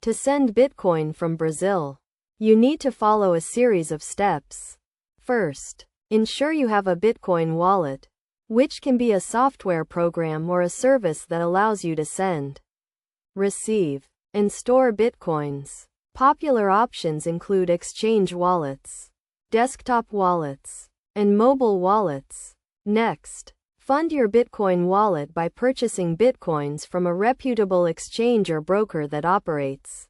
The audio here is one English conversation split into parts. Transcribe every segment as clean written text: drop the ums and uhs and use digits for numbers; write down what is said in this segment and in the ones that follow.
To send Bitcoin from Brazil, you need to follow a series of steps. First, ensure you have a Bitcoin wallet, which can be a software program or a service that allows you to send, receive, and store Bitcoins. Popular options include exchange wallets, desktop wallets, and mobile wallets. Next, fund your Bitcoin wallet by purchasing Bitcoins from a reputable exchange or broker that operates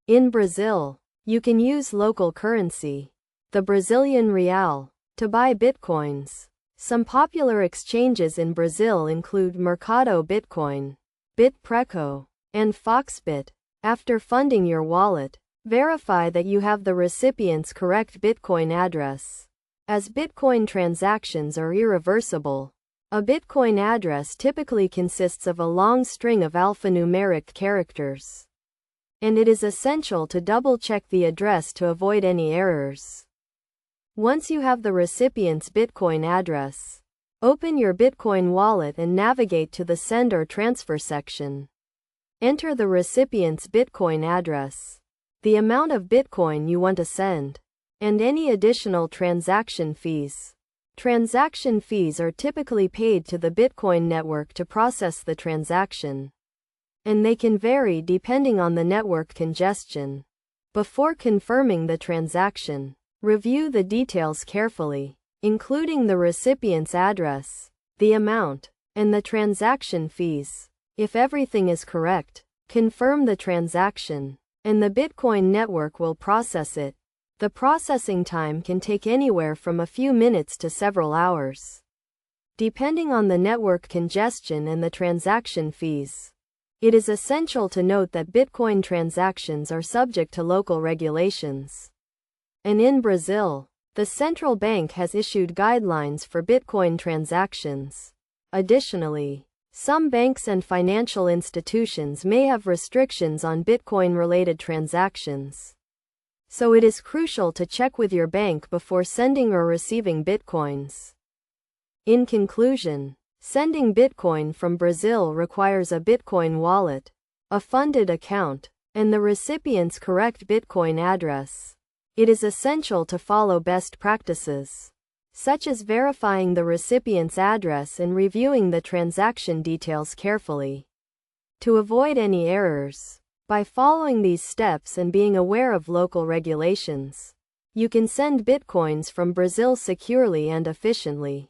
in Brazil. You can use local currency, the Brazilian real, to buy Bitcoins. Some popular exchanges in Brazil include Mercado Bitcoin, Bitpreco, and Foxbit. After funding your wallet, verify that you have the recipient's correct Bitcoin address. As Bitcoin transactions are irreversible, a Bitcoin address typically consists of a long string of alphanumeric characters, and it is essential to double-check the address to avoid any errors. Once you have the recipient's Bitcoin address, open your Bitcoin wallet and navigate to the Send or Transfer section. Enter the recipient's Bitcoin address, the amount of Bitcoin you want to send, and any additional transaction fees. Transaction fees are typically paid to the Bitcoin network to process the transaction, and they can vary depending on the network congestion. Before confirming the transaction, review the details carefully, including the recipient's address, the amount, and the transaction fees. If everything is correct, confirm the transaction, and the Bitcoin network will process it. The processing time can take anywhere from a few minutes to several hours, depending on the network congestion and the transaction fees. It is essential to note that Bitcoin transactions are subject to local regulations. And in Brazil, the central bank has issued guidelines for Bitcoin transactions. Additionally, some banks and financial institutions may have restrictions on Bitcoin-related transactions. So it is crucial to check with your bank before sending or receiving Bitcoins. In conclusion, sending Bitcoin from Brazil requires a Bitcoin wallet, a funded account, and the recipient's correct Bitcoin address. It is essential to follow best practices, such as verifying the recipient's address and reviewing the transaction details carefully, to avoid any errors. By following these steps and being aware of local regulations, you can send Bitcoins from Brazil securely and efficiently.